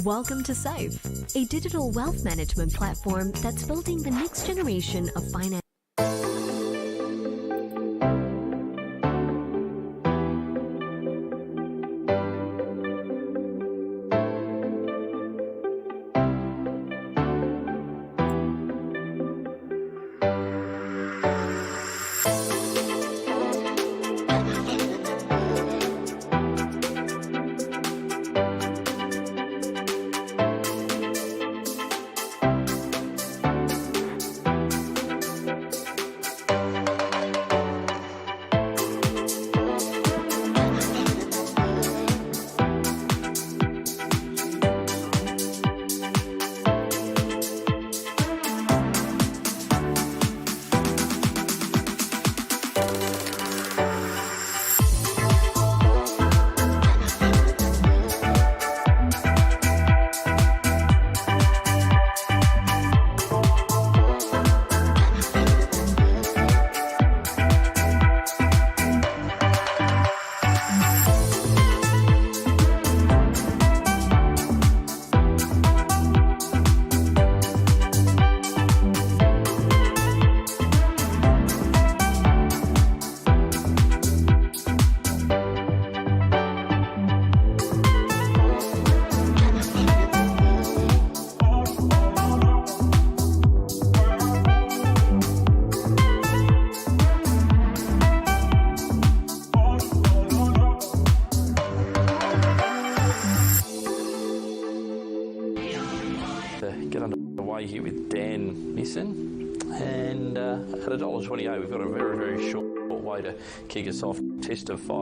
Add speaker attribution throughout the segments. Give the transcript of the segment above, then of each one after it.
Speaker 1: Welcome to Safe, a digital wealth management platform that's building the next generation of finance.
Speaker 2: Get underway here with Dan Nissen, and at $1.28 we've got a very, very short way to kick us off. Test of fire.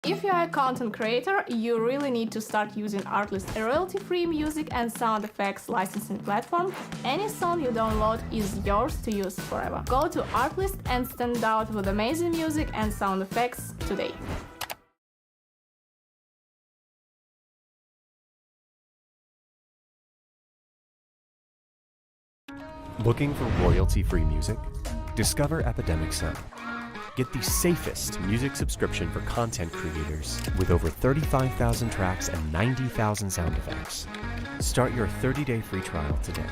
Speaker 3: If you are a content creator, you really need to start using Artlist, a royalty-free music and sound effects licensing platform. Any song you download is yours to use forever. Go to Artlist and stand out with amazing music and sound effects today.
Speaker 4: Looking for royalty-free music? Discover Epidemic Sound. Get the safest music subscription for content creators with over 35,000 tracks and 90,000 sound effects. Start your 30-day free trial today.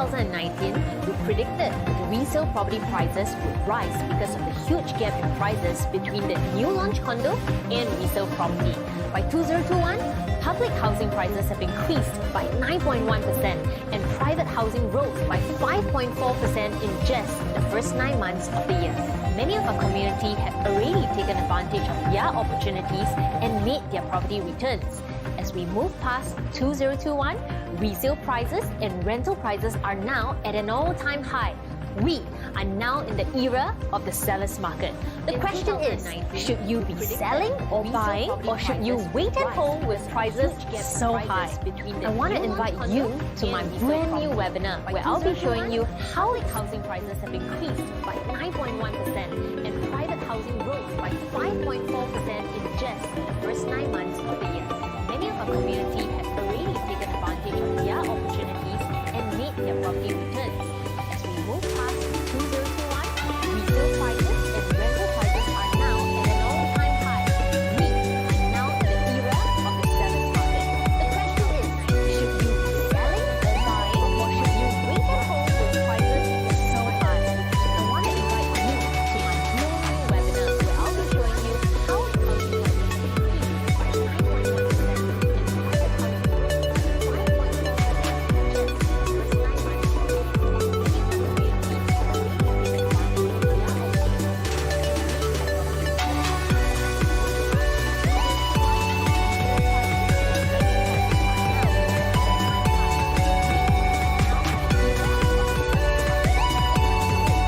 Speaker 5: 2019, we predicted resale property prices would rise because of the huge gap in prices between the new launch condo and resale property. By 2021, public housing prices have increased by 9.1% and private housing rose by 5.4% in just the first 9 months of the year. Many of our community have already taken advantage of their opportunities and made their property returns. As we move past 2021, resale prices and rental prices are now at an all-time high. We are now in the era of the seller's market. The question is, should you be selling or buying, or should you wait and hold with prices so high? I want to invite you to my brand new webinar where I'll be showing you how housing prices have increased by 9.1% and private housing rose by 5.4% in just the first 9 months of the year. Many of our community have already taken advantage of their opportunities and made their property returns. As we move past 2021, resale prices and rental prices are now at an all-time high. We are now in the era of the seller's market. The question is, should you be selling or buying, or should you wait and hold with prices so high? I want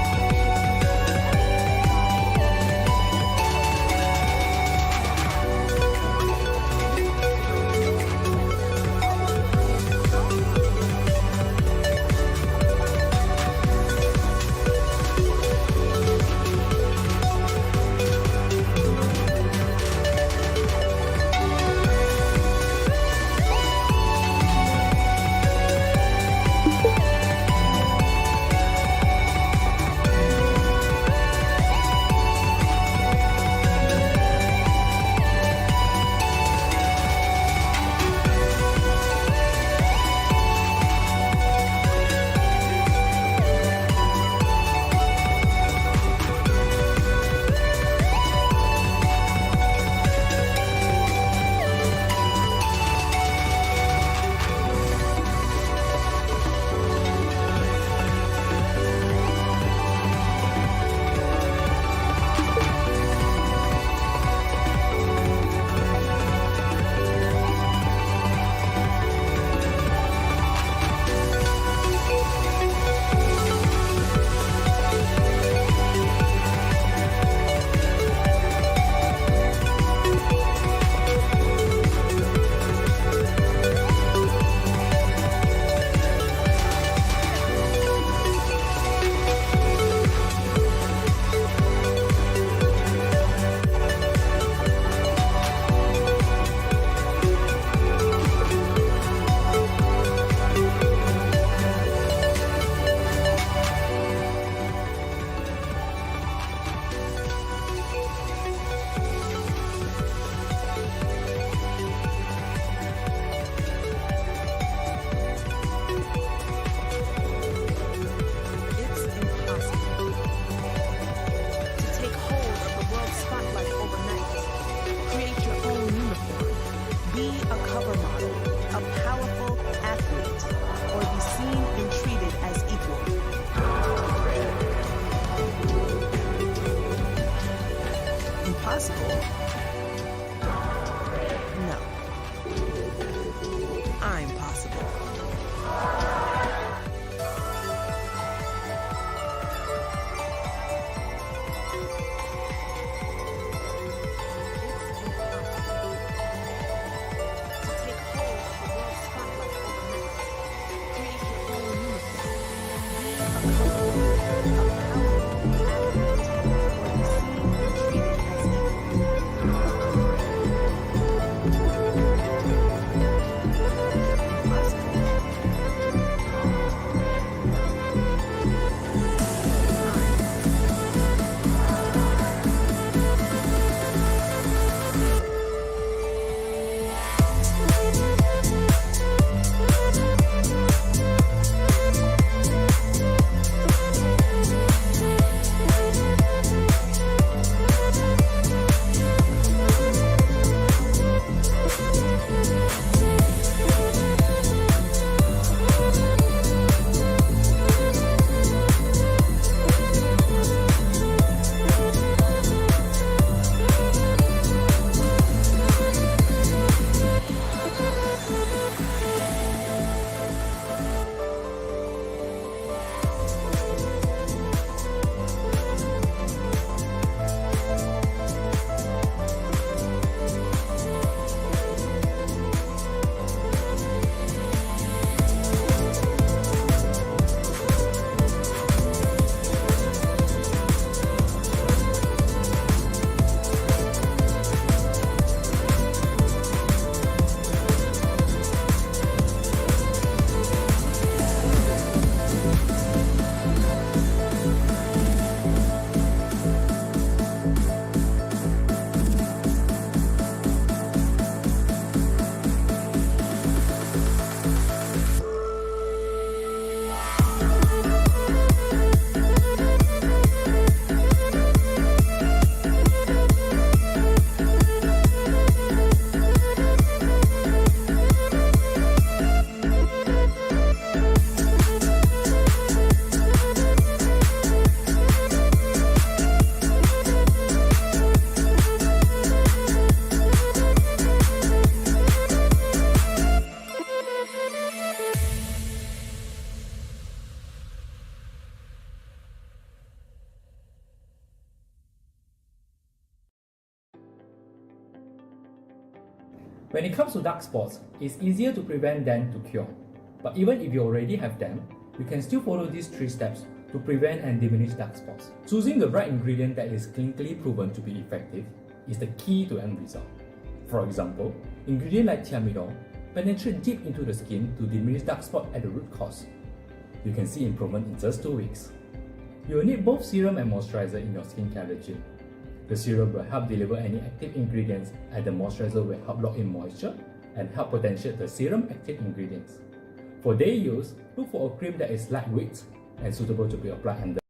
Speaker 5: to invite you to my brand new webinar where I'll be showing you how housing prices increased by 9.1% and private housing rose by 5.4% just in the first 9 months of the year.
Speaker 6: When it comes to dark spots, it's easier to prevent than to cure. But even if you already have them, you can still follow these 3 steps to prevent and diminish dark spots. Choosing the right ingredient that is clinically proven to be effective is the key to end result. For example, ingredients like thiamidol penetrate deep into the skin to diminish dark spot at the root cause. You can see improvement in just 2 weeks. You will need both serum and moisturizer in your skincare regime. The serum will help deliver any active ingredients, and the moisturizer will help lock in moisture and help potentiate the serum active ingredients. For day use, look for a cream that is lightweight and suitable to be applied under.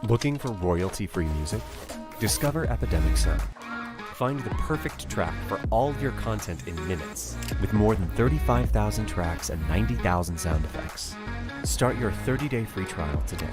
Speaker 4: Looking for royalty-free music? Discover Epidemic Sound. Find the perfect track for all your content in minutes, with more than 35,000 tracks and 90,000 sound effects. Start your 30-day free trial today.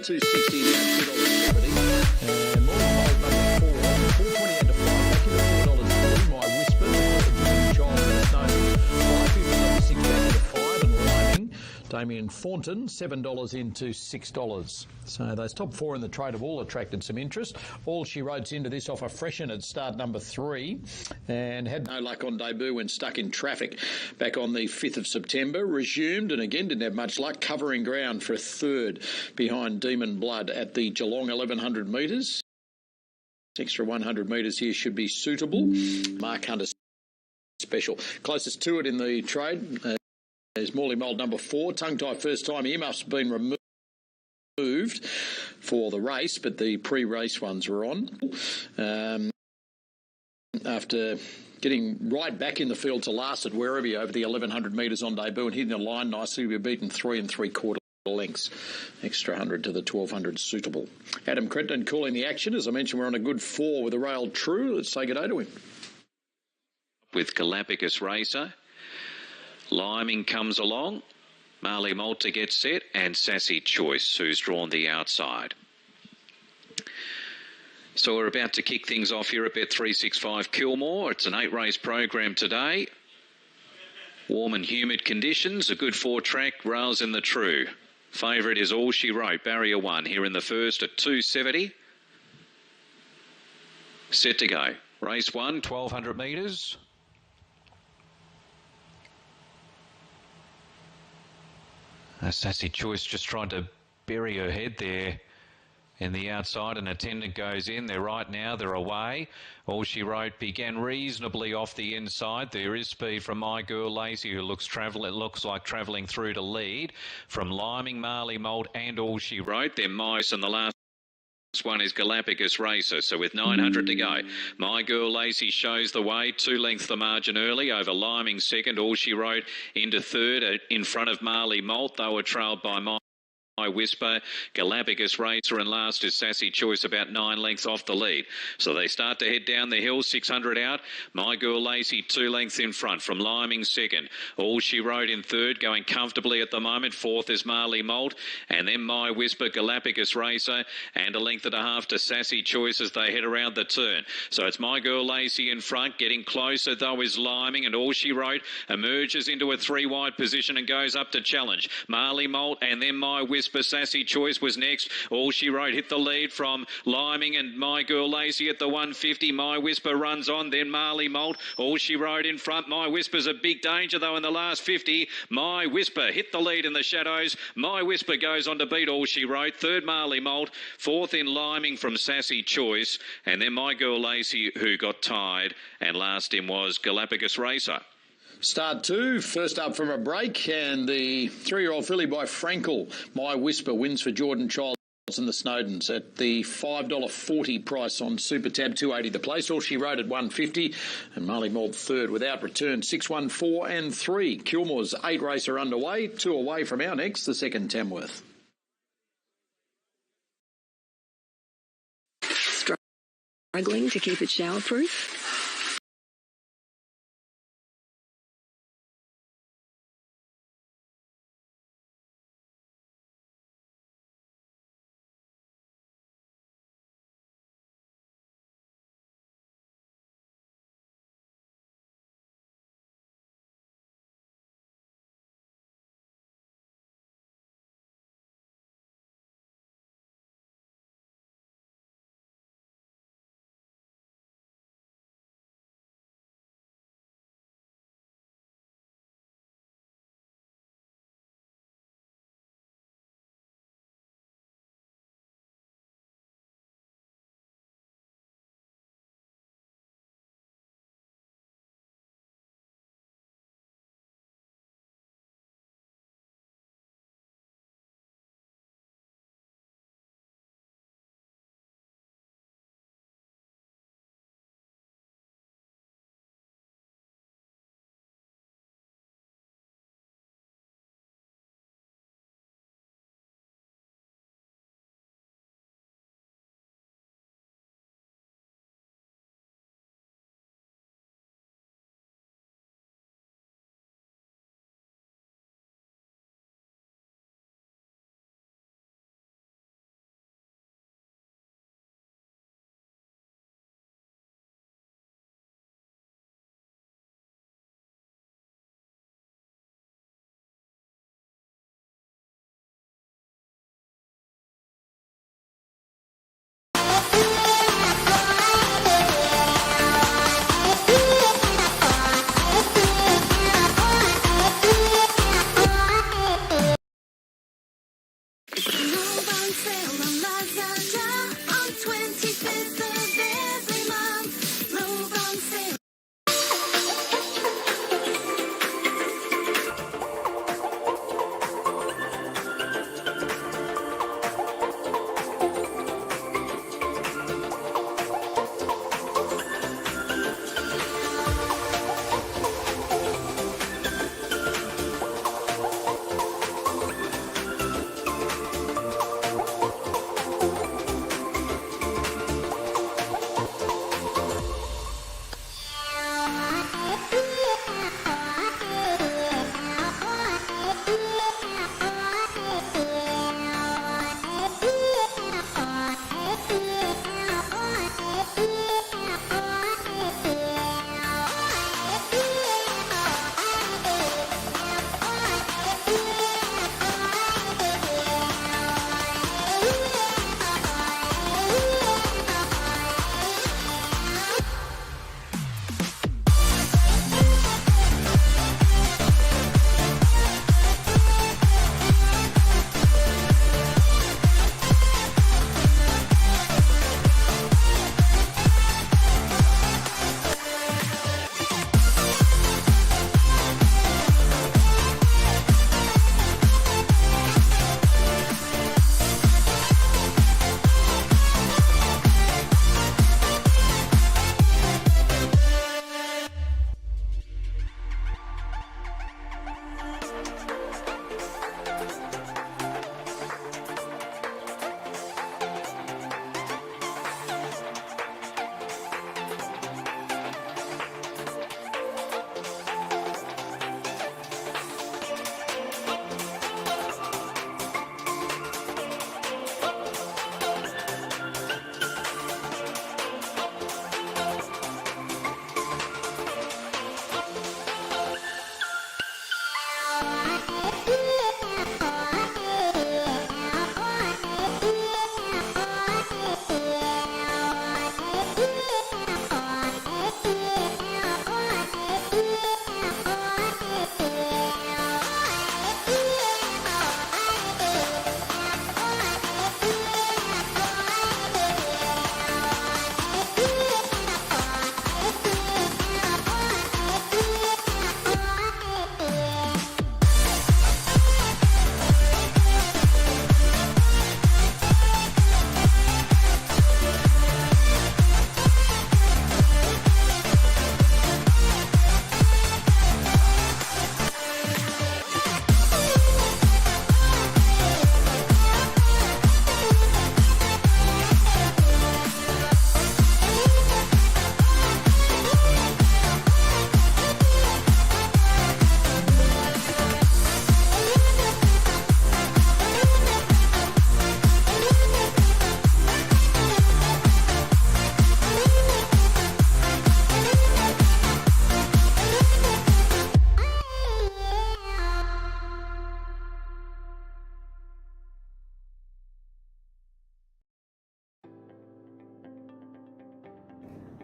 Speaker 7: 260 now, $2.70. And Morning Mold number 4, $4.20 into 5, back into $4.30. My Whisper, Child and Snow, $5.50 into 6, back into 5, and Liming, Damien Thornton, $7 into $6. So those top 4 in the trade have all attracted some interest. All She Wrote's into this off a freshen at start number 3 and had no luck on debut when stuck in traffic back on the 5th of September. Resumed and again didn't have much luck, covering ground for a third behind Demon Blood at the Geelong 1100 metres. Extra 100 metres here should be suitable. Mark Hunter special. Closest to it in the trade is Morley Mold number 4. Tongue tie first time. Earmuffs have been removed for the race, but the pre-race ones were on. After getting right back in the field to last at Werribee over the 1100 metres on debut and hitting the line nicely, we were beaten 3 3/4 lengths. Extra 100 to the 1200 suitable. Adam Crenton calling the action. As I mentioned, we're on a good 4 with the rail true. Let's say good day to him.
Speaker 8: With Galapagos Racer. Liming comes along. Marley Moult to get set, and Sassy Choice, who's drawn the outside. So we're about to kick things off here at Bet 365 Kilmore. It's an 8-race program today. Warm and humid conditions, a good 4-track, rails in the true. Favourite is All She Wrote, barrier 1, here in the first at 270. Set to go. Race 1, 1200 metres. Sassy Choice just trying to bury her head there in the outside. An attendant goes in. They're right now. They're away. All She Wrote began reasonably off the inside. There is speed from My Girl Lacey, who looks like travelling through to lead. From Liming, Marley Moult and All She Wrote. Then Mice and the last one is Galapagos Racer. So with 900 to go, My Girl Lacey shows the way. 2 lengths the margin early over Liming second. All She Wrote into third in front of Marley Moult. They were trailed by My Whisper, Galapagos Racer, and last is Sassy Choice, about 9 lengths off the lead. So they start to head down the hill, 600 out. My Girl Lacey 2 lengths in front from Liming second. All She Wrote in third, going comfortably at the moment. Fourth is Marley Moult, and then My Whisper, Galapagos Racer, and a length and a half to Sassy Choice as they head around the turn. So it's My Girl Lacey in front. Getting closer though is Liming, and All She Wrote emerges into a 3-wide position and goes up to challenge. Marley Moult and then My Whisper. Sassy Choice was next. All She Wrote hit the lead from Liming and My Girl Lacey at the 150. My Whisper runs on, then Marley Moult. All She Wrote in front. My Whisper's a big danger though in the last 50. My Whisper hit the lead in the shadows. My Whisper goes on to beat All She Wrote. Third Marley Moult. Fourth in Liming from Sassy Choice. And then My Girl Lacey, who got tied. And last in was Galapagos Racer.
Speaker 7: Start 2, first up from a break, and the 3-year-old filly by Frankel, My Whisper, wins for Jordan Childs and the Snowdens at the $5.40 price on Super Tab, 280 the place. All She Wrote at 150, and Marley Mould third without return, 6, 1, 4 and 3. Kilmore's 8-racer underway, 2 away from our next, the second Tamworth.
Speaker 9: Struggling to keep it shower-proof?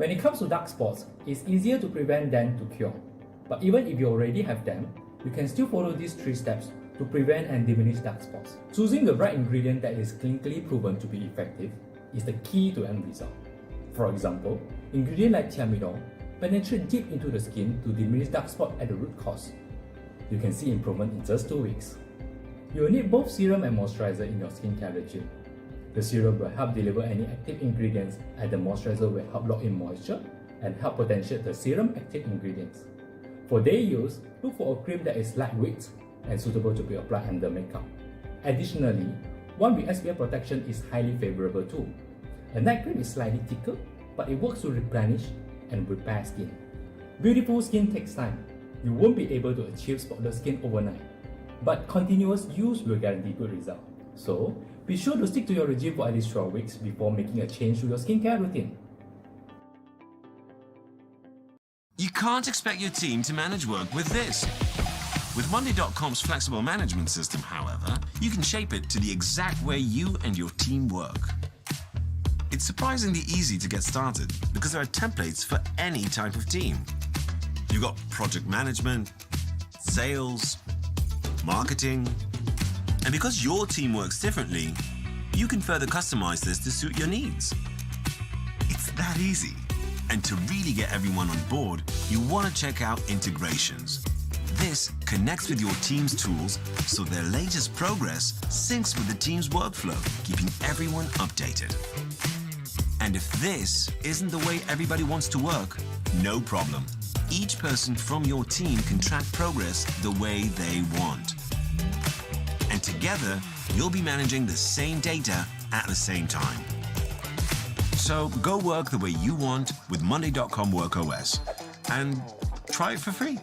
Speaker 6: When it comes to dark spots, it's easier to prevent than to cure. But even if you already have them, you can still follow these 3 steps to prevent and diminish dark spots. Choosing the right ingredient that is clinically proven to be effective is the key to end result. For example, ingredients like thiamidol penetrate deep into the skin to diminish dark spot at the root cause. You can see improvement in just 2 weeks. You will need both serum and moisturizer in your skincare regime. The serum will help deliver any active ingredients, and the moisturizer will help lock in moisture and help potentiate the serum active ingredients. For day use, look for a cream that is lightweight and suitable to be applied under makeup. Additionally, one with SPF protection is highly favorable too. A night cream is slightly thicker, but it works to replenish and repair skin. Beautiful skin takes time. You won't be able to achieve spotless skin overnight, but continuous use will guarantee good results. So, be sure to stick to your regime for at least 12 weeks before making a change to your skincare routine.
Speaker 10: You can't expect your team to manage work with this. With Monday.com's flexible management system, however, you can shape it to the exact way you and your team work. It's surprisingly easy to get started because there are templates for any type of team. You've got project management, sales, marketing, and because your team works differently, you can further customize this to suit your needs. It's that easy. And to really get everyone on board, you want to check out integrations. This connects with your team's tools so their latest progress syncs with the team's workflow, keeping everyone updated. And if this isn't the way everybody wants to work, no problem. Each person from your team can track progress the way they want. And together, you'll be managing the same data at the same time. So go work the way you want with Monday.com WorkOS and try it for free.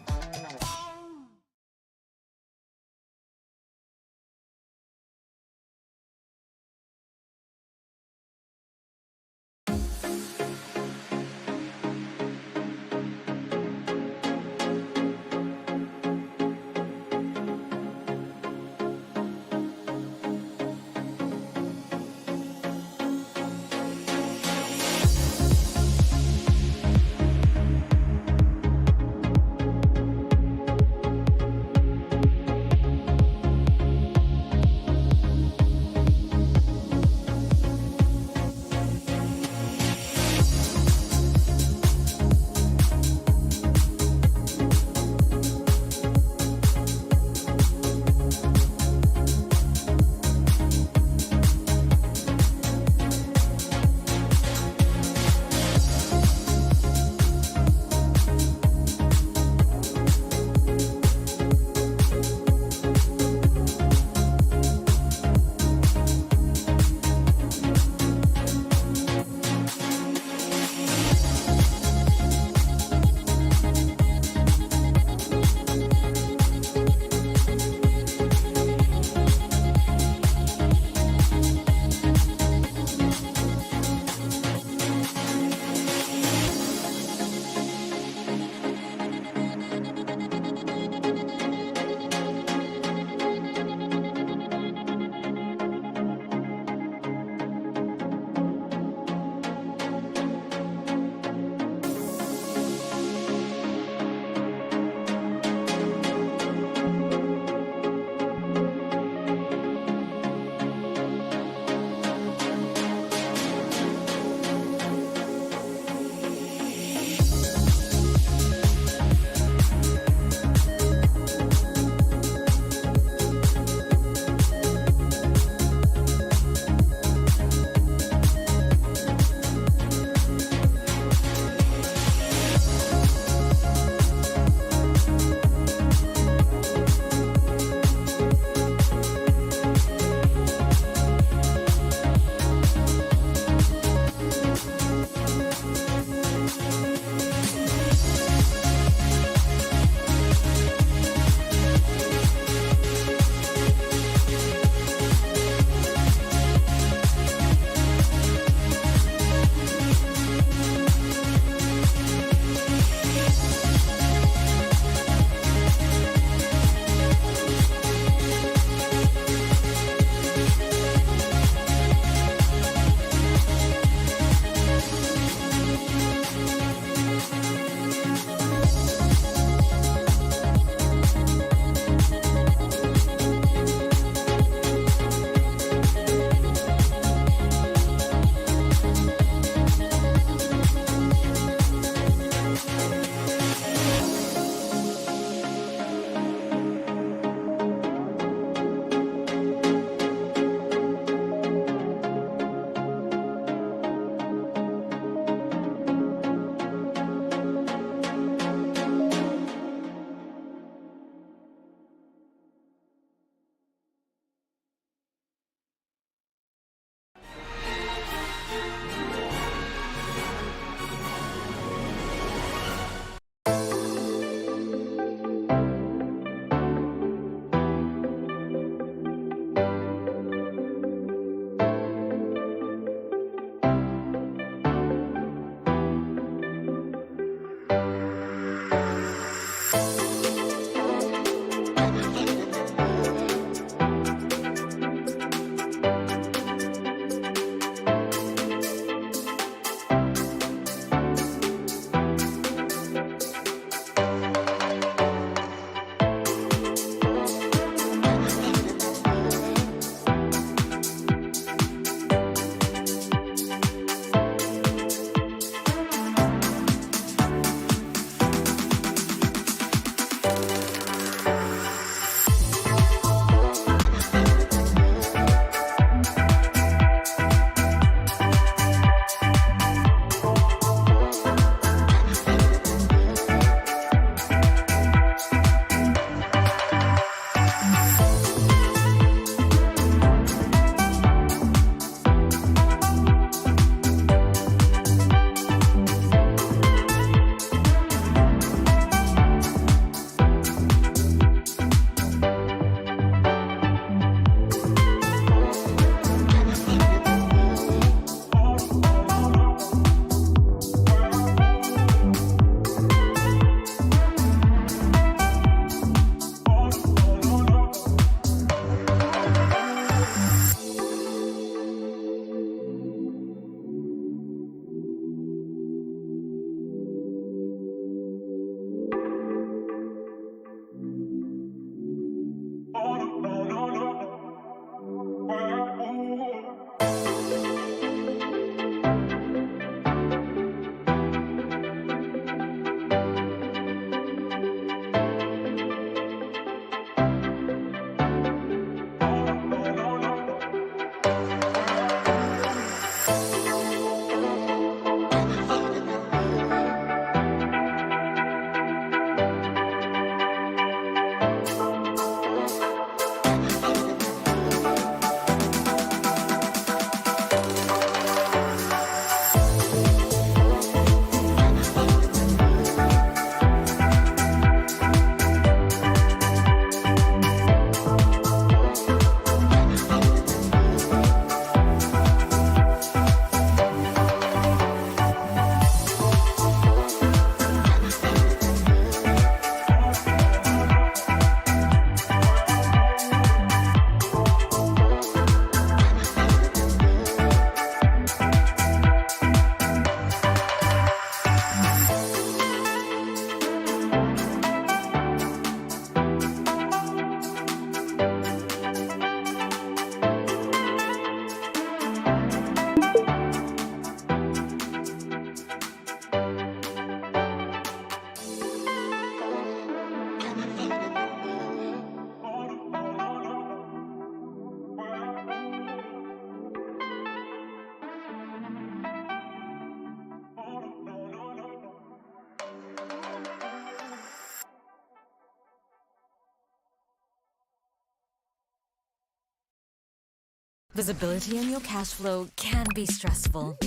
Speaker 11: Visibility in your cash flow can be stressful.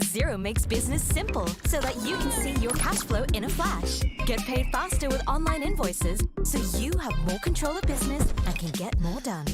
Speaker 11: Xero makes business simple so that you can see your cash flow in a flash. Get paid faster with online invoices so you have more control of business and can get more done.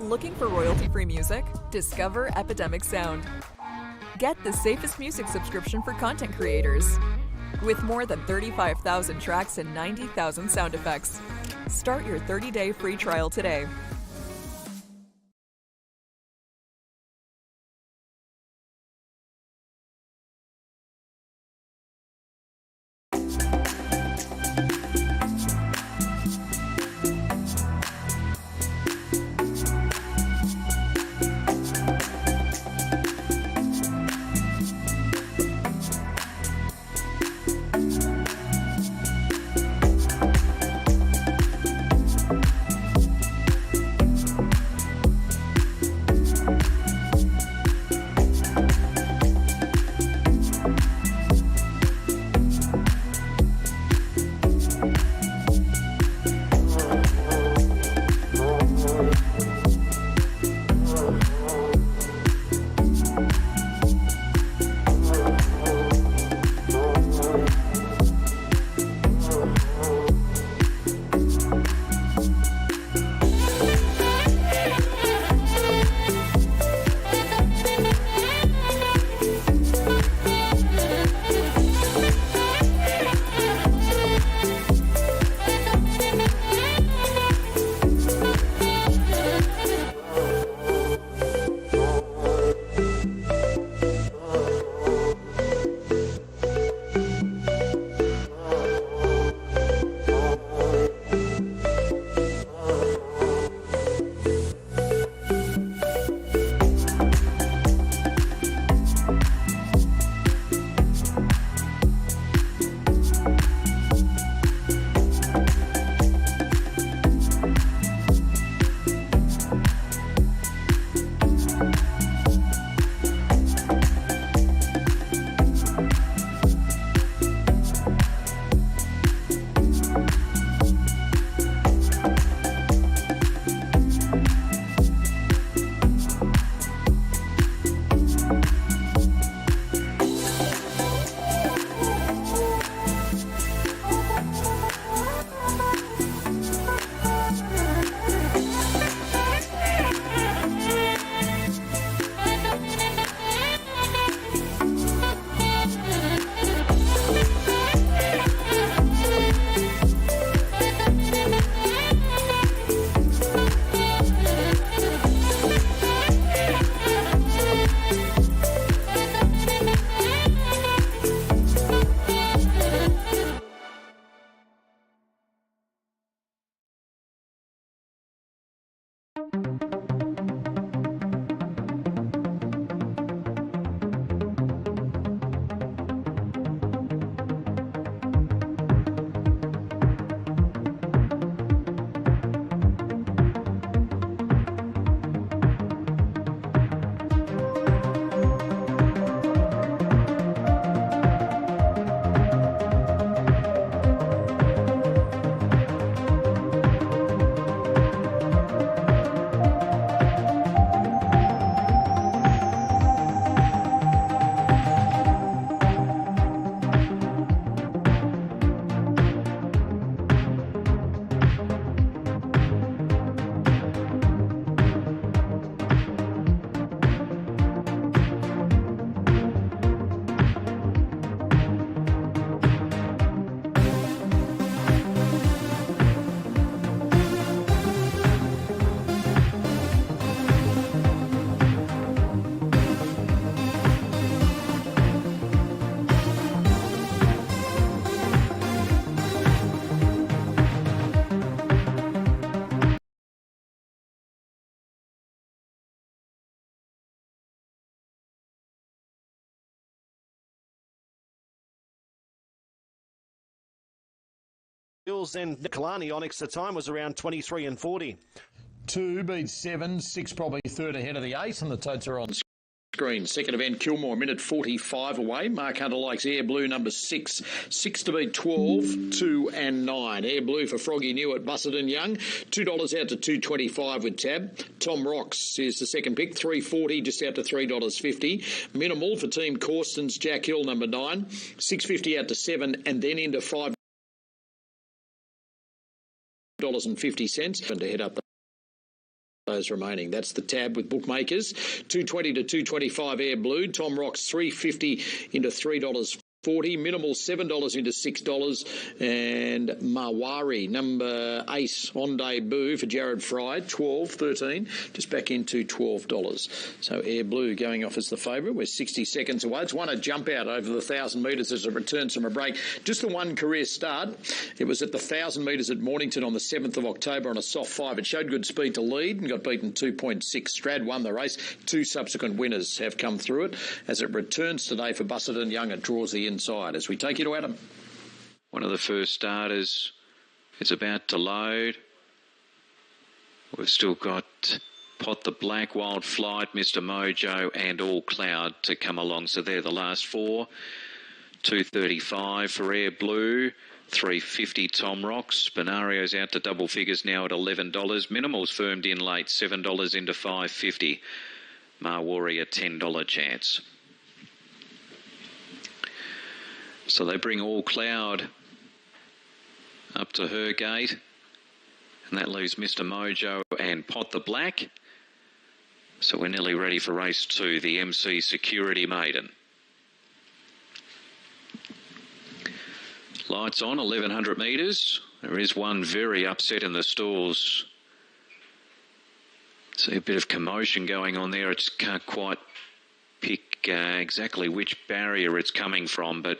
Speaker 12: Looking for royalty-free music? Discover Epidemic Sound. Get the safest music subscription for content creators. With more than 35,000 tracks and 90,000 sound effects. Start your 30-day free trial today.
Speaker 13: Hills and Nicolani on extra time was around 23 and 40.
Speaker 7: 2 beats 7, 6 probably third ahead of the 8, and the totes are on screen. Second event, Kilmore, minute 45 away. Mark Hunter likes Air Blue, number 6. 6 to beat 12, 2 and 9. Air Blue for Froggy New at Bussard and Young. $2 out to $2.25 with Tab. Tom Rocks is the second pick. $3.40 just out to $3.50. Minimal for Team Corstons, Jack Hill, number 9. $6.50 out to 7, and then into $5.50 and to head up the those remaining. That's the tab with bookmakers. 220 to 225 Air Blue. Tom Rocks $3.50 into $3.40. Minimal $7 into $6, and Mawari number 8 on debut for Jared Fry $12.13, just back into $12. So Air Blue going off as the favourite. We're 60 seconds away. It's won a jump out over the 1,000 metres as it returns from a break. Just the one career start. It was at the 1,000 metres at Mornington on the 7th of October on a soft 5. It showed good speed to lead and got beaten 2.6. Strad won the race. 2 subsequent winners have come through it as it returns today for Busselton Young. It draws the inside as we take you to Adam.
Speaker 8: One of the first starters is about to load. We've still got Pot the Black, Wild Flight, Mr. Mojo and All Cloud to come along. So they're the last 4. $2.35 for Air Blue. $3.50 Tom Rocks. Benario's out to double figures now at $11. Minimal's firmed in late, $7 into $5.50. Mawari a $10 chance. So they bring All Cloud up to her gate, and that leaves Mr. Mojo and Pot the Black. So we're nearly ready for race 2, the MC Security Maiden. Lights on, 1,100 metres. There is one very upset in the stalls. See a bit of commotion going on there. It can't quite pick exactly which barrier it's coming from, but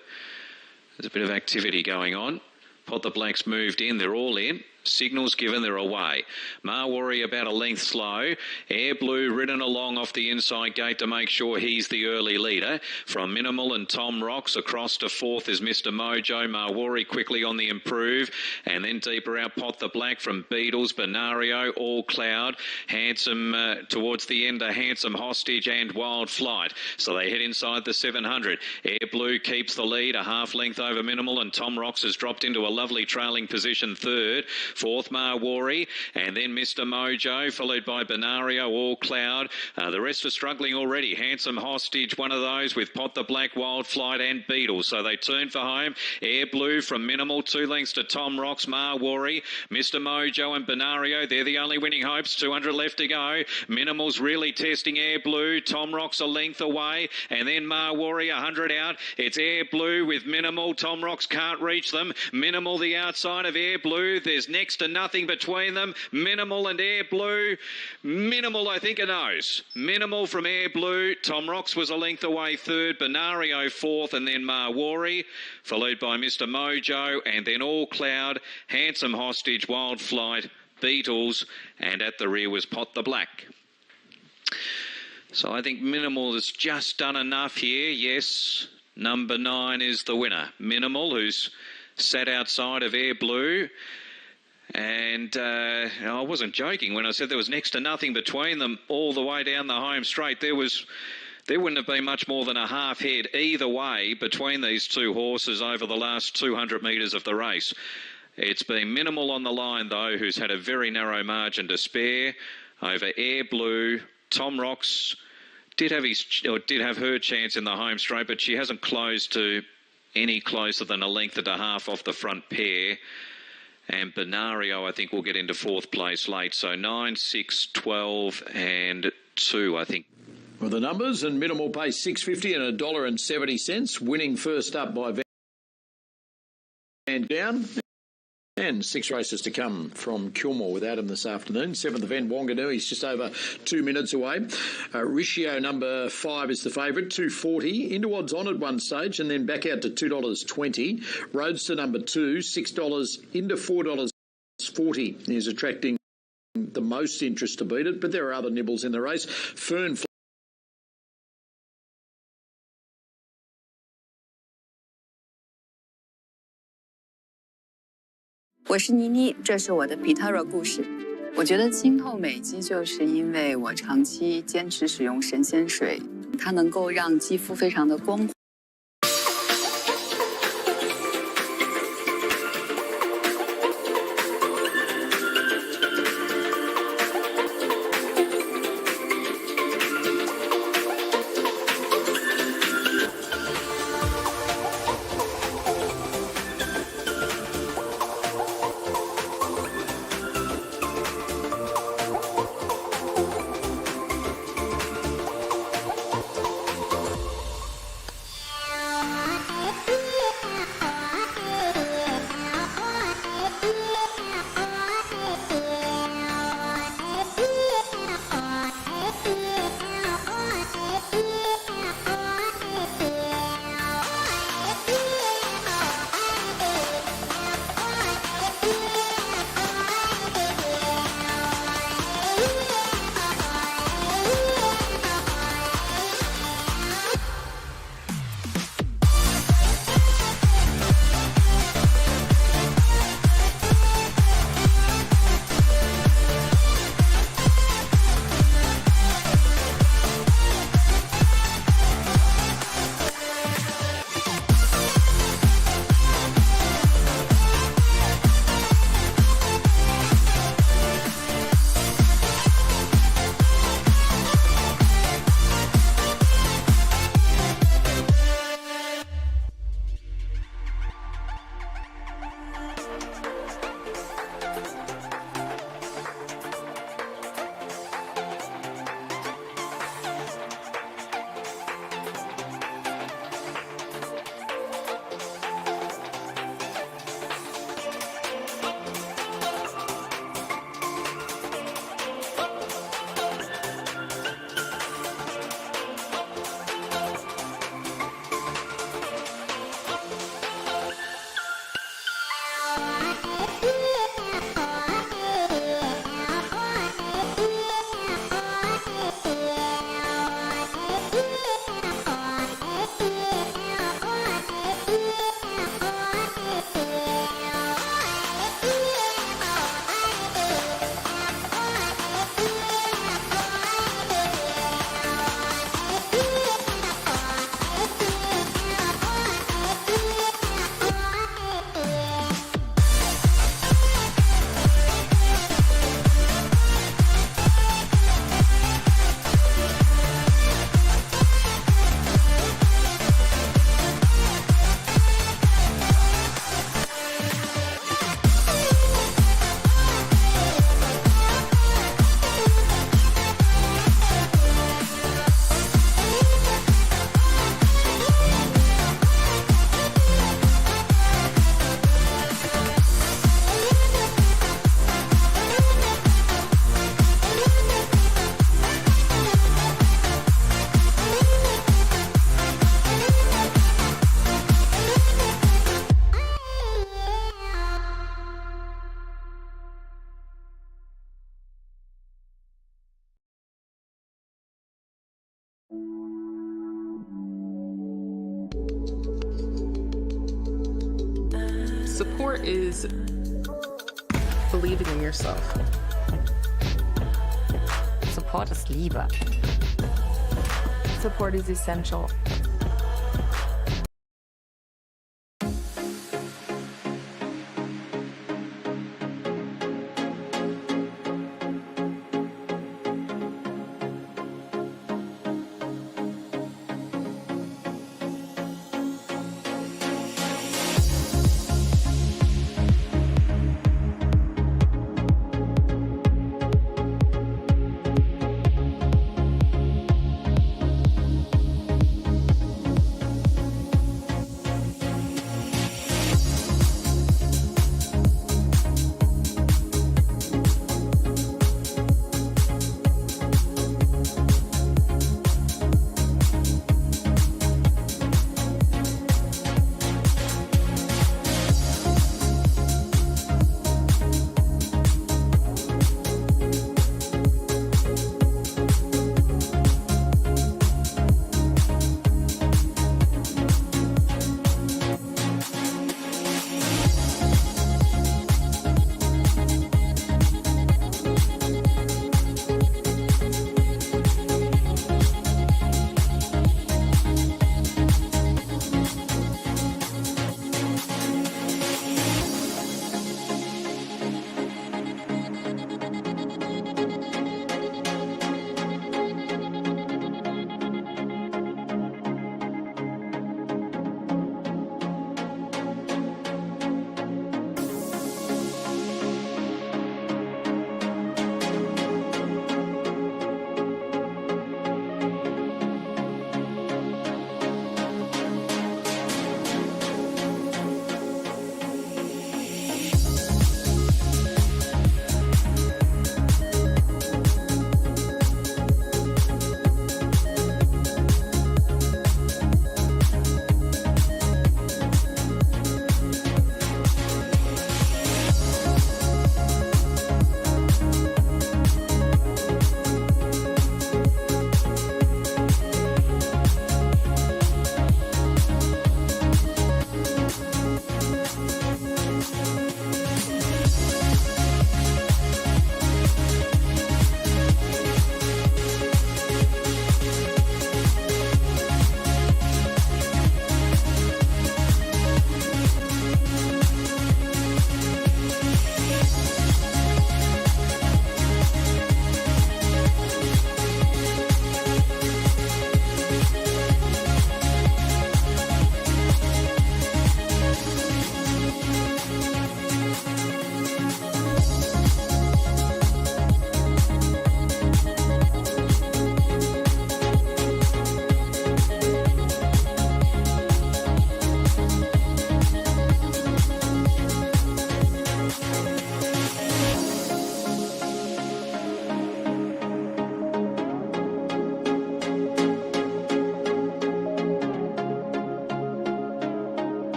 Speaker 8: there's a bit of activity going on. Pot the Black's moved in. They're all in. Signals given, they're away. Mawari about a length slow. Air Blue ridden along off the inside gate to make sure he's the early leader. From Minimal and Tom Rocks across to 4th is Mr. Mojo. Mawari quickly on the improve. And then deeper out, Pot the Black from Beatles, Benario, All Cloud. Handsome towards the end, a Handsome Hostage and Wild Flight. So they head inside the 700. Air Blue keeps the lead, a half length over Minimal, and Tom Rocks has dropped into a lovely trailing position 3rd. 4th Mawari, and then Mr. Mojo, followed by Benario, All Cloud. The rest are struggling already. Handsome Hostage, one of those with Pot the Black, Wild Flight and Beatles. So they turn for home. Air Blue from Minimal, 2 lengths to Tom Rocks, Mawari, Mr. Mojo and Benario. They're the only winning hopes. 200 left to go. Minimal's really testing Air Blue. Tom Rocks a length away, and then Mawari 100 out. It's Air Blue with Minimal. Tom Rocks can't reach them. Minimal the outside of Air Blue. There's next to nothing between them. Minimal and Air Blue. Minimal, I think, a nose. Minimal from Air Blue. Tom Rocks was a length away 3rd. Benario 4th, and then Mawari, followed by Mr. Mojo, and then All Cloud, Handsome Hostage, Wild Flight, Beatles, and at the rear was Pot the Black. So I think Minimal has just done enough here. Yes, number 9 is the winner. Minimal, who's sat outside of Air Blue. And I wasn't joking when I said there was next to nothing between them all the way down the home straight. There wouldn't have been much more than a half head either way between these 2 horses over the last 200 metres of the race. It's been Minimal on the line, though, who's had a very narrow margin to spare over Air Blue. Tom Rocks did have her chance in the home straight, but she hasn't closed to any closer than a length and a half off the front pair. And Benario, I think, will get into 4th place late. So 9, 6, 12 and 2, I think.
Speaker 7: Well, the numbers, and Minimal pays $6.50 and $1.70. Winning first up by Van Down. And 6 races to come from Kilmore with Adam this afternoon. 7th event, Wanganui, he's just over 2 minutes away. Riccio number 5 is the favourite, $2.40. Into odds on at one stage, and then back out to $2.20. Roadster number 2, $6 into $4.40 is attracting the most interest to beat it, but there are other nibbles in the race. Fern
Speaker 14: 我是妮妮，这是我的比特尔故事。我觉得清透美肌就是因为我长期坚持使用神仙水，它能够让肌肤非常的光滑。
Speaker 15: Support is believing in yourself.
Speaker 16: Support ist Liebe.
Speaker 17: Support is essential.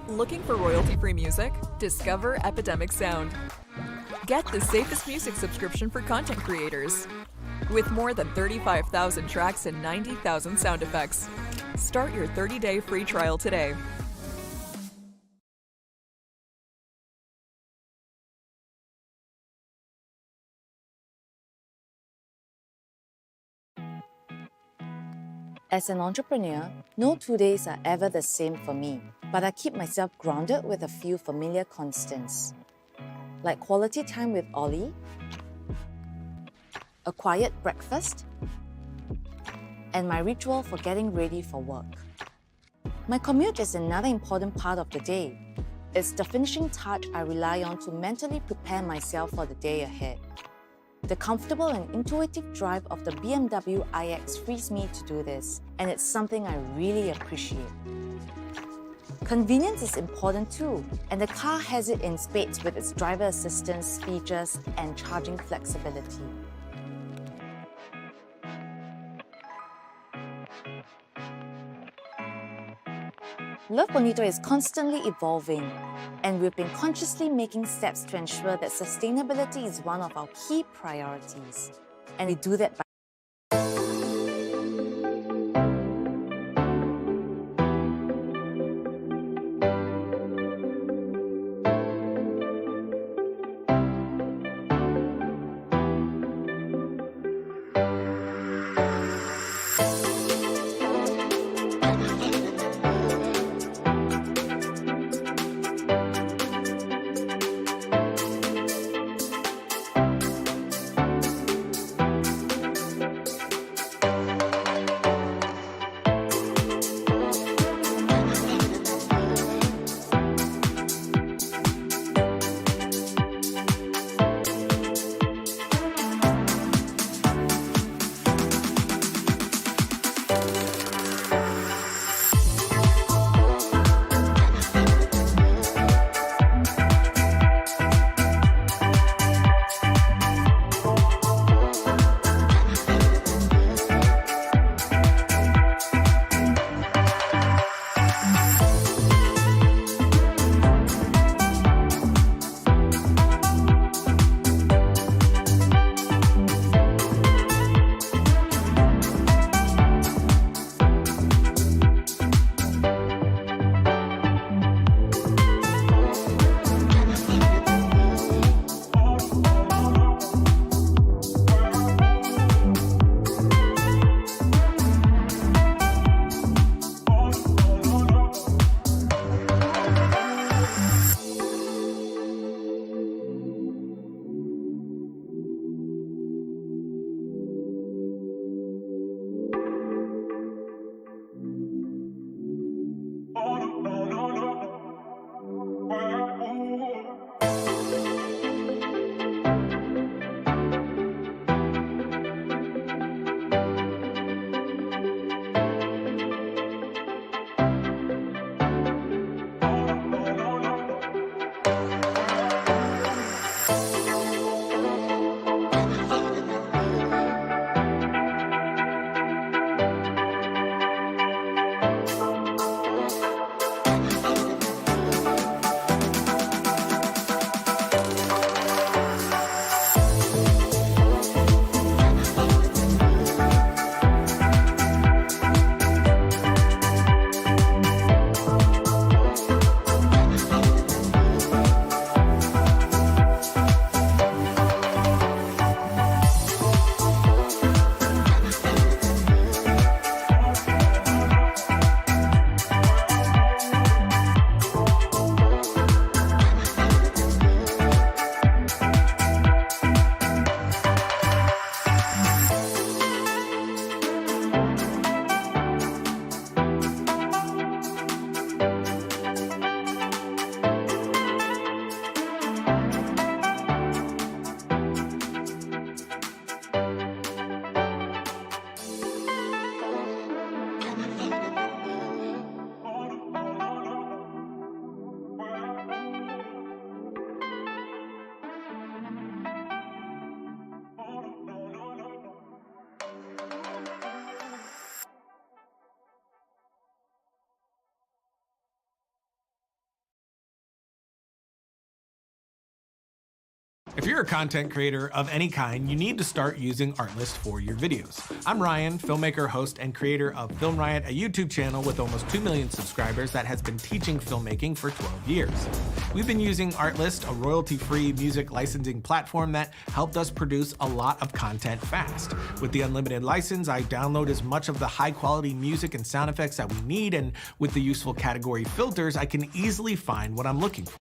Speaker 12: Looking for royalty-free music? Discover Epidemic Sound. Get the safest music subscription for content creators. With more than 35,000 tracks and 90,000 sound effects. Start your 30-day free trial today.
Speaker 18: As an entrepreneur, no 2 days are ever the same for me, but I keep myself grounded with a few familiar constants, like quality time with Ollie, a quiet breakfast, and my ritual for getting ready for work. My commute is another important part of the day. It's the finishing touch I rely on to mentally prepare myself for the day ahead. The comfortable and intuitive drive of the BMW iX frees me to do this, and it's something I really appreciate. Convenience is important too, and the car has it in spades with its driver assistance features and charging flexibility. Love Bonito is constantly evolving, and we've been consciously making steps to ensure that sustainability is one of our key priorities. And we do that by
Speaker 17: If you're a content creator of any kind, you need to start using Artlist for your videos. I'm Ryan, filmmaker, host, and creator of Film Riot, a YouTube channel with almost 2 million subscribers that has been teaching filmmaking for 12 years. We've been using Artlist, a royalty-free music licensing platform that helped us produce a lot of content fast. With the unlimited license, I download as much of the high-quality music and sound effects that we need, and with the useful category filters, I can easily find what I'm looking for.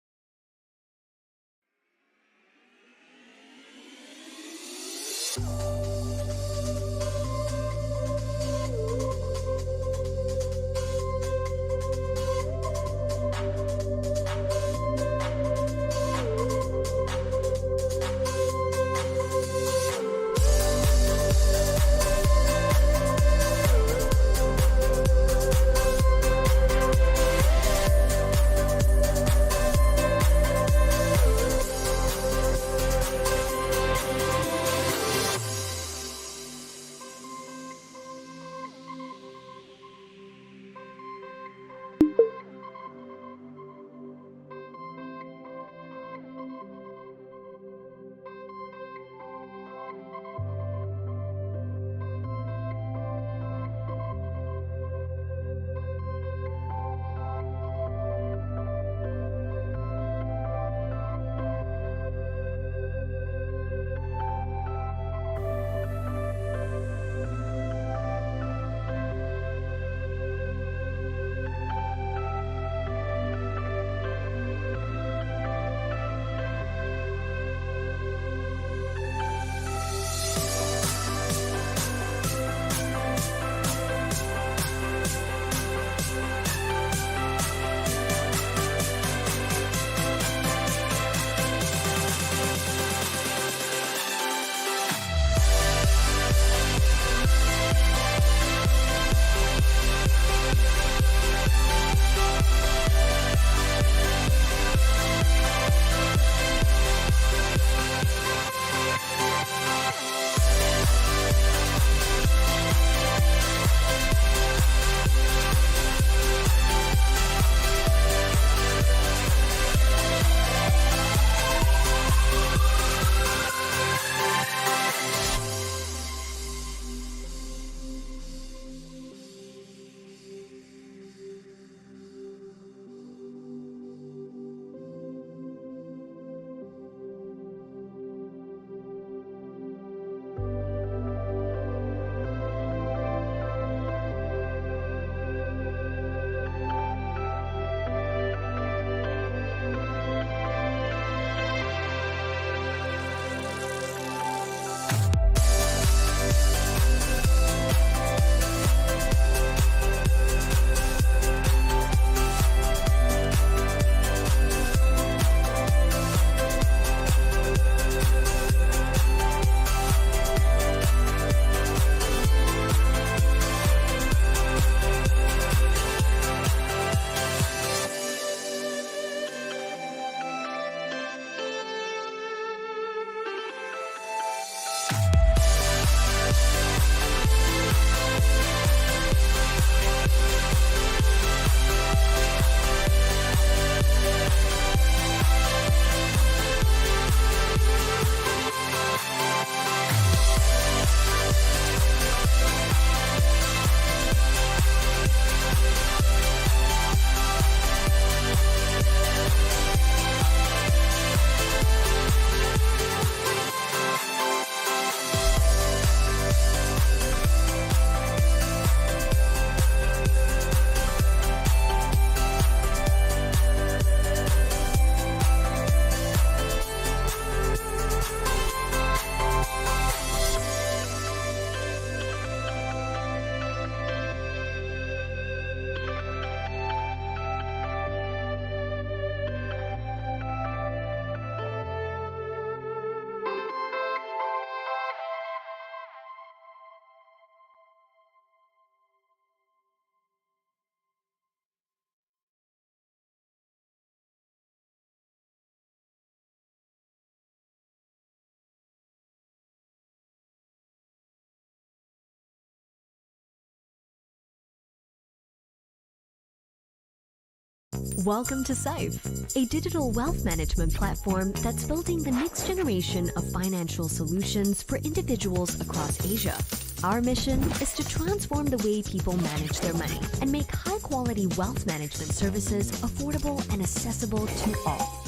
Speaker 1: Welcome to Safe, a digital wealth management platform that's building the next generation of financial solutions for individuals across Asia. Our mission is to transform the way people manage their money and make high-quality wealth management services affordable and accessible to all.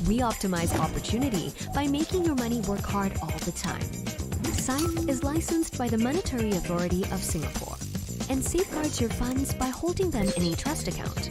Speaker 1: We optimize opportunity by making your money work hard all the time. Safe is licensed by the Monetary Authority of Singapore and safeguards your funds by holding them in a trust account.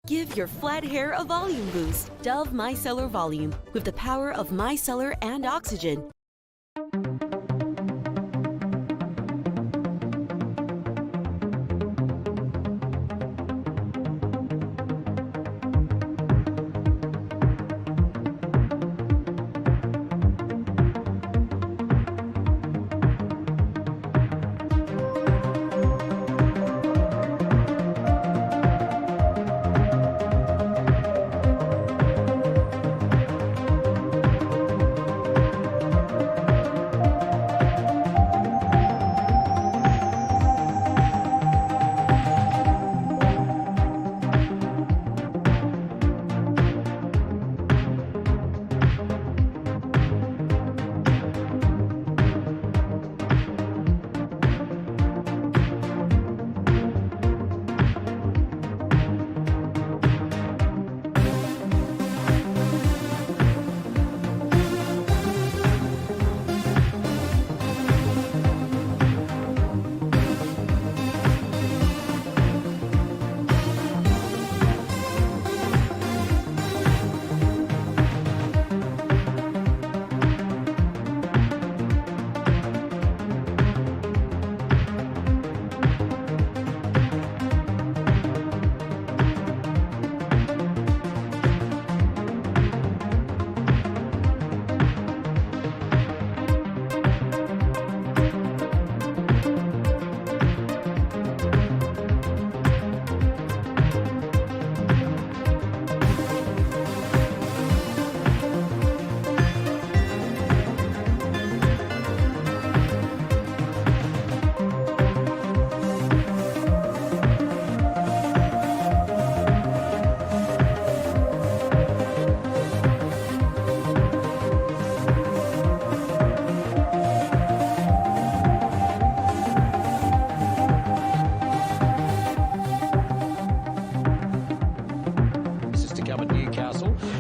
Speaker 19: Give your flat hair a volume boost. Dove Micellar Volume with the power of micellar and oxygen.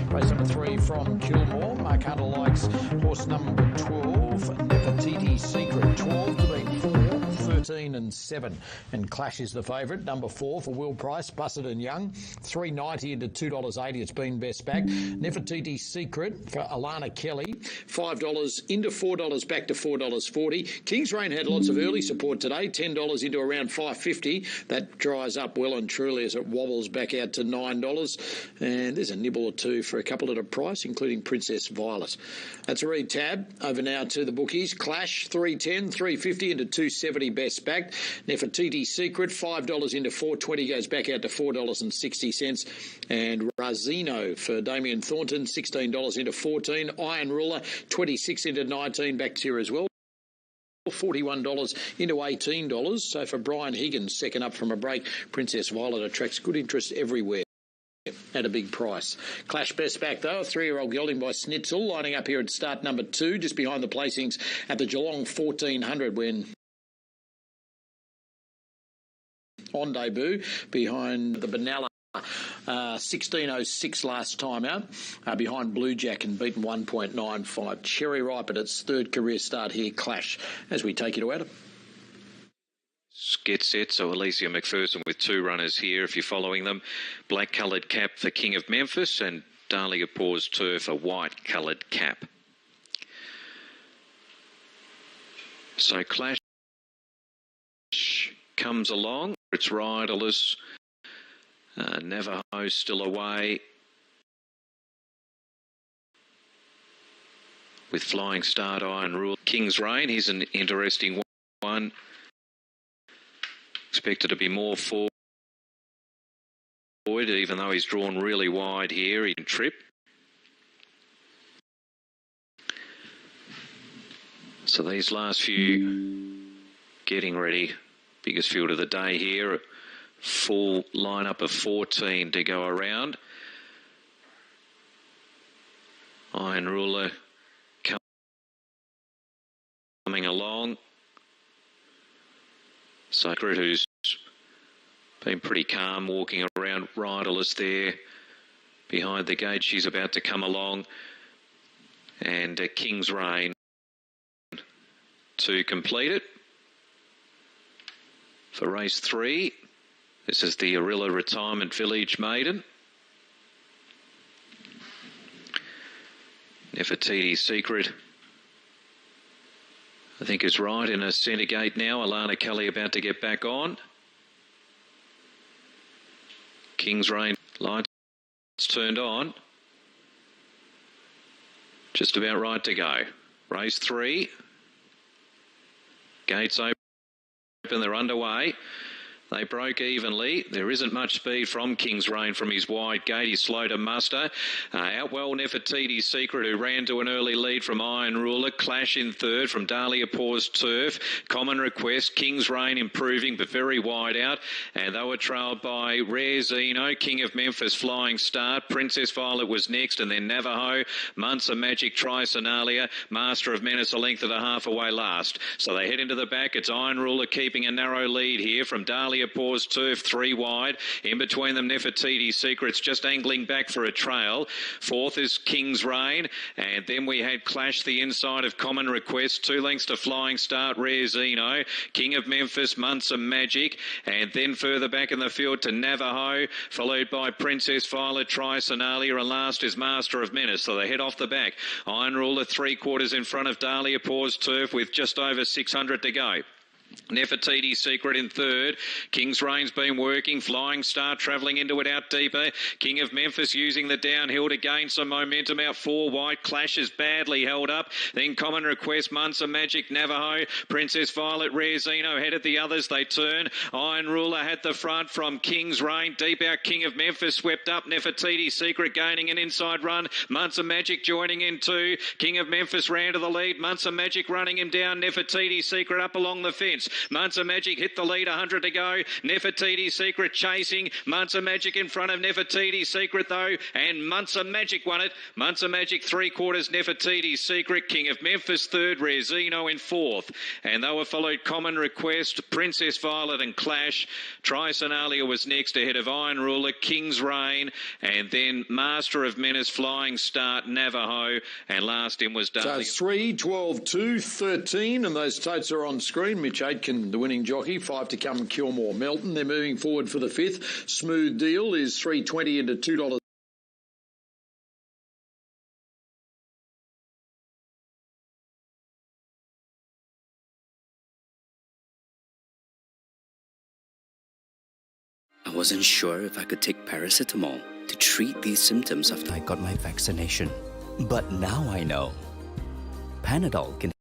Speaker 7: Race number 3 from Kilmore. Mark Hunter likes horse number 12, Nefertiti Secret. 12 to beat 4, 13 and 7. And Clash is the favourite. Number 4 for Will Price, Bussett and Young. $3.90 into $2.80. It's been best back. Nefertiti Secret for Alana Kelly. $5 into $4 back to $4.40. King's Reign had lots of early support today. $10 into around $5.50. That dries up well and truly as it wobbles back out to $9. And there's a nibble or two for a couple at a price, including Princess Violet. That's a read tab. Over now to the bookies. Clash, $3.10, $3.50 into $2.70 best back. Nefertiti Secret, $5 into $4.20 goes back out to $4.60. And Razino for Damien Thornton, $16 into $14. Iron Ruler, $26 into $19 back here as well. $41 into $18. So for Brian Higgins, second up from a break, Princess Violet attracts good interest everywhere at a big price. Clash best back though, a 3-year-old gelding by Snitzel, lining up here at start number 2, just behind the placings at the Geelong 1400 when on debut behind the Benalla 16.06 last time out, behind Blue Jack and beaten 1.95. Cherry Ripe at its third career start here, Clash, as we take you to Adam.
Speaker 8: Get set, so Alicia McPherson with 2 runners here if you're following them. Black coloured cap for King of Memphis and Dahlia Paws Turf, a white coloured cap. So Clash comes along, it's riderless. Navajo still away with Flying Start, Iron Rule. King's Reign, he's an interesting one. Expected to be more forward, even though he's drawn really wide here. He can trip. So these last few getting ready. Biggest field of the day here. Full lineup of 14 to go around. Iron Ruler coming along. Secret, who's been pretty calm, walking around, riderless there behind the gate. She's about to come along. And King's Reign to complete it. For race 3, this is the Arilla Retirement Village Maiden. Nefertiti's Secret, I think, is right in a centre gate now. Alana Kelly about to get back on. King's Reign lights turned on. Just about right to go. Race 3. Gates open, they're underway. They broke evenly. There isn't much speed from King's Reign from his wide gate. He's slow to muster. Out well Nefertiti's Secret, who ran to an early lead from Iron Ruler. Clash in third from Dahlia Paws Turf. Common Request. King's Reign improving, but very wide out. And they were trailed by Rare Zeno, King of Memphis, Flying Start. Princess Violet was next, and then Navajo. Munster Magic, Trisonalia. Master of Menace a length and a half away last. So they head into the back. It's Iron Ruler keeping a narrow lead here from Dahlia Paws Turf, 3 wide. In between them, Nefertiti's Secret's just angling back for a trail. Fourth is King's Reign. And then we had Clash the inside of Common Request. 2 lengths to Flying Start, Rare Zeno. King of Memphis, Munster Magic. And then further back in the field to Navajo, followed by Princess Violet, Trisonalia, and last is Master of Menace. So they head off the back. Iron Ruler 3/4 in front of Dahlia Paws Turf with just over 600 to go. Nefertiti's Secret in third. King's Reign's been working. Flying Star travelling into it out deeper. King of Memphis using the downhill to gain some momentum out 4 wide. Clash is badly held up. Then Common Request, Munster Magic, Navajo. Princess Violet, Rare Zeno head at the others. They turn. Iron Ruler had the front from King's Reign. Deep out King of Memphis swept up. Nefertiti's Secret gaining an inside run. Munster Magic joining in 2. King of Memphis ran to the lead. Munster Magic running him down. Nefertiti's Secret up along the fence. Munster Magic hit the lead, 100 to go. Nefertiti's Secret chasing. Munster Magic in front of Nefertiti's Secret though, and Munster Magic won it. Munster Magic 3/4, Nefertiti's Secret. King of Memphis third, Rare Zeno in fourth. And they were followed Common Request, Princess Violet and Clash. Trisonalia was next ahead of Iron Ruler, King's Reign, and then Master of Menace, Flying Start, Navajo, and last in was Dahlia.
Speaker 7: So 3, 12, 2, 13, and those totes are on screen. Mitch Aitken, the winning jockey, 5 to come, Kilmore Melton. They're moving forward for the 5th. Smooth Deal is $3.20 into $2.
Speaker 20: I wasn't sure if I could take paracetamol to treat these symptoms after I got my vaccination. But now I know. Panadol can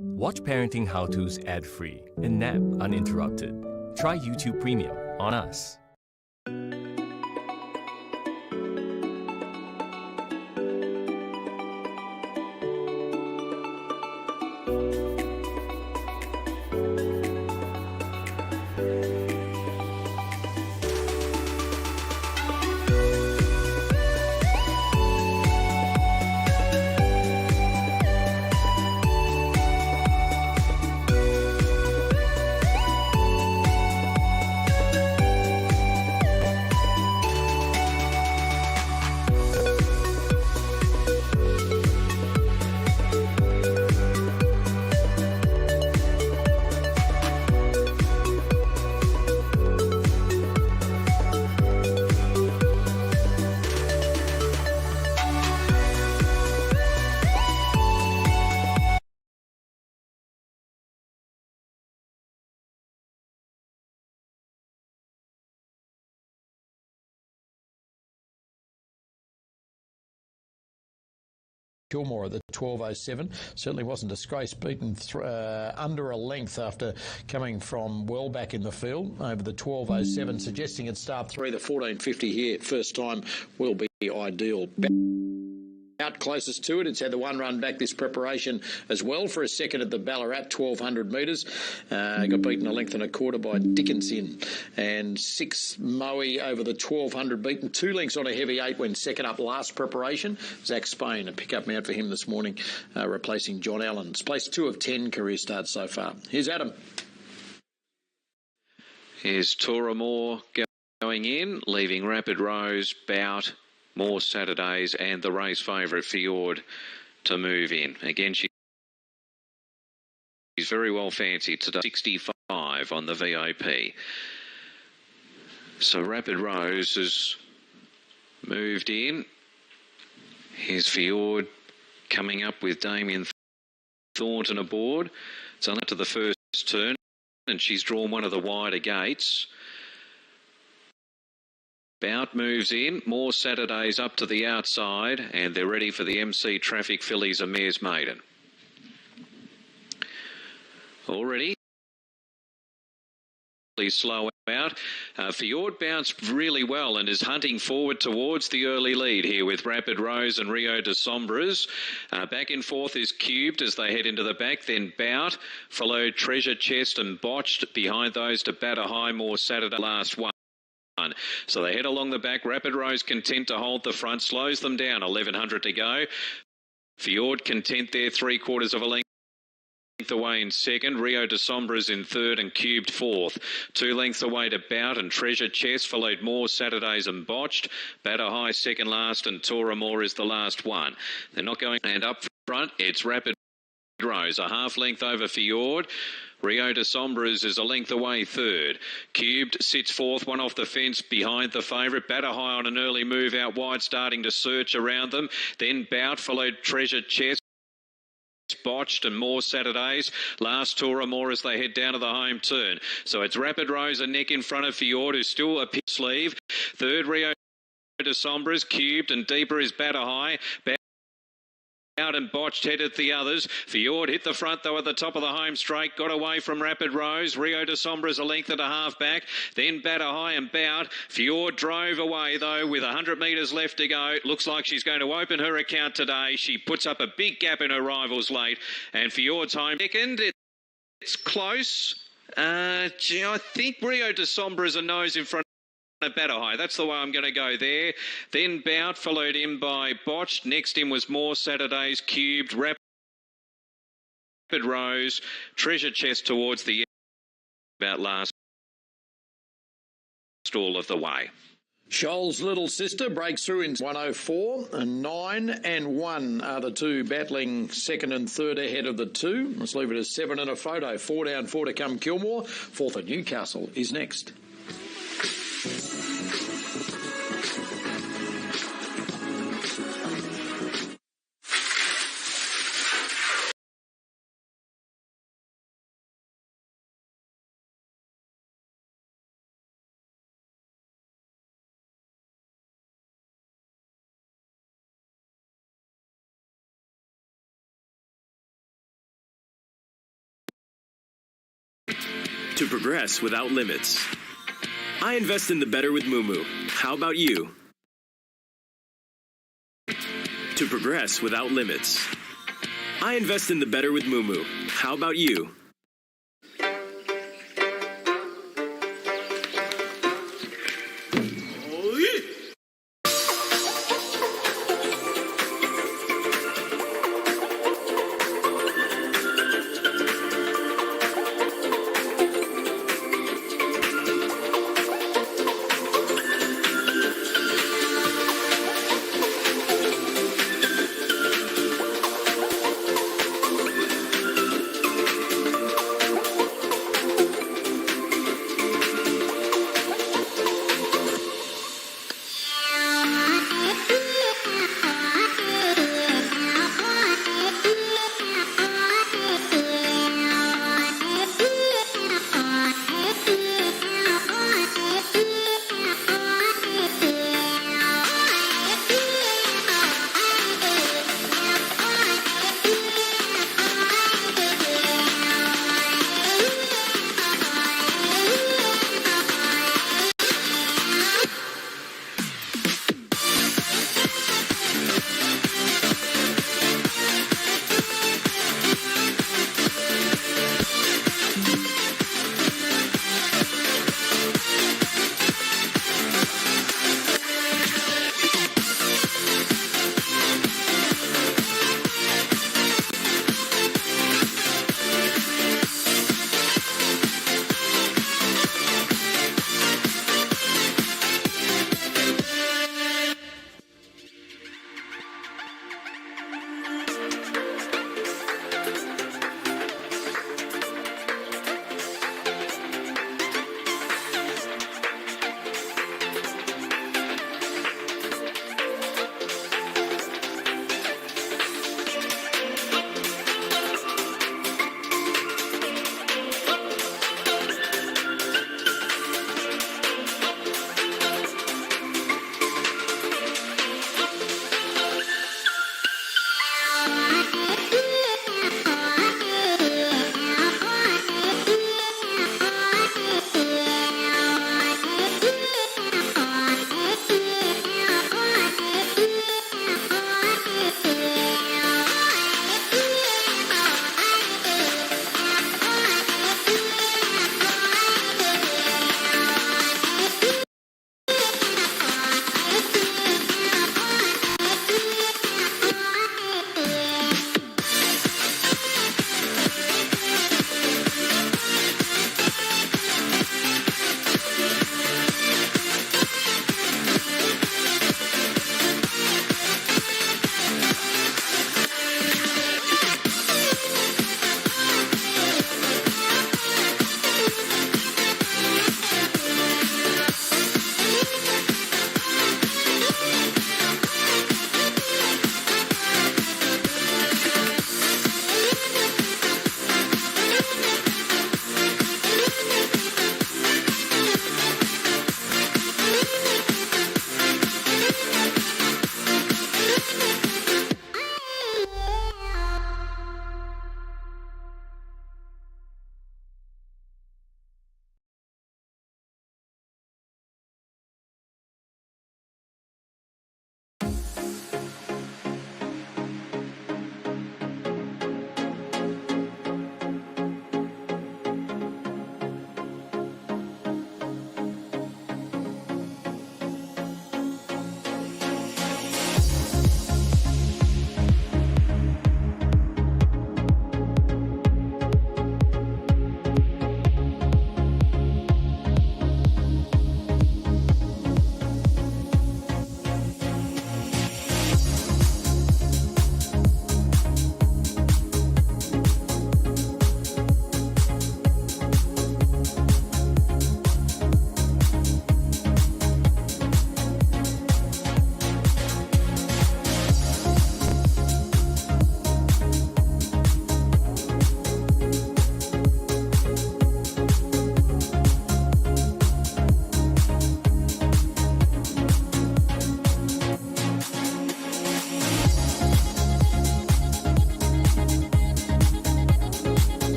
Speaker 4: Watch parenting how-tos ad-free and nap uninterrupted. Try YouTube Premium on us.
Speaker 7: Kilmore at the 12.07. Certainly wasn't disgraced, beaten under a length after coming from well back in the field over the 12.07, suggesting at start 3, the 14.50 here, first time will be ideal. Out closest to it, it's had the one run back this preparation as well for a second at the Ballarat, 1,200 metres. Got beaten a length and a quarter by Dickinson. And 6 Moe over the 1,200, beaten 2 lengths on a heavy 8 when second up last preparation. Zach Spain, a pick-up mount for him this morning, replacing John Allen. It's placed 2 of 10 career starts so far. Here's Adam.
Speaker 8: Here's Kilmore going in, leaving Rapid Rose, Bout, More Saturdays and the race favourite Fjord to move in. Again, she's very well fancied today, 65 on the VIP. So Rapid Rose has moved in. Here's Fjord coming up with Damien Thornton aboard. It's on up to the first turn and she's drawn one of the wider gates. Bout moves in, More Saturdays up to the outside, and they're ready for the MC Traffic Fillies, a mare's maiden. Already slow out. Fjord bounced really well and is hunting forward towards the early lead here with Rapid Rose and Rio de Sombras. Back and forth is Cubed as they head into the back, then Bout, followed Treasure Chest and Botched. Behind those to Batter High, More Saturday last one. So they head along the back. Rapid Rose content to hold the front, slows them down, 1,100 to go. Fjord content there, 3/4 of a length away in second. Rio de Sombras in third and Cubed fourth. 2 lengths away to Bout and Treasure Chest, followed More Saturdays and Botched. Batter High second last and Kilmore is the last one. They're not going, and up front it's Rapid Rose, a half length over Fjord. Rio de Sombras is a length away third. Cubed sits fourth, one off the fence behind the favourite. Batter High on an early move out wide, starting to search around them. Then Bout, followed Treasure Chest. Botched and More Saturdays. Last Kilmore as they head down to the home turn. So it's Rapid Rose, a neck in front of Fjord, who's still a pit sleeve. Third, Rio de Sombras. Cubed and deeper is Batter High. Out and Botched headed the others. Fjord hit the front though at the top of the home straight, got away from Rapid Rose. Rio de Sombras a length and a half back, then Batter High and Bout. Fjord drove away though with 100 metres left to go. Looks like she's going to open her account today. She puts up a big gap in her rivals late, and Fjord's home second. It's close. I think Rio de Sombras a nose in front of Batter High. That's the way I'm going to go there. Then Bout, followed in by Botched. Next in was More Saturdays, Cubed, Rapid Rose, Treasure Chest towards the end, about last all of the way.
Speaker 7: Shoal's little sister breaks through in 104, and 9 and 1 are the two battling second and third ahead of the two. Let's leave it as 7 and a photo. 4 down, 4 to come Kilmore. 4th at Newcastle is next.
Speaker 21: To progress without limits. I invest in the better with Moomoo. How about you? To progress without limits. I invest in the better with Moomoo. How about you?